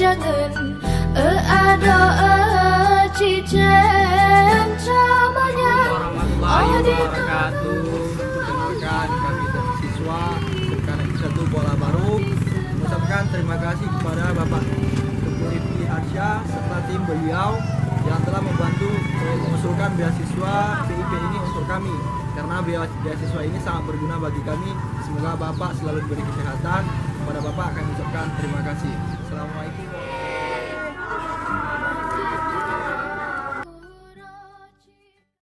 jangan ada cincin camanya. Warahmatullahi wabarakatuh. Perkenalkan kami dari siswa Sekarang satu Bola Baru mengucapkan terima kasih kepada Bapak Dr. Rifki Harsha serta tim beliau yang telah membantu mengusulkan beasiswa BIP ini untuk kami, karena beasiswa ini sangat berguna bagi kami. Semoga Bapak selalu diberi kesehatan. Kepada Bapak kami ucapkan terima kasih. Assalamualaikum.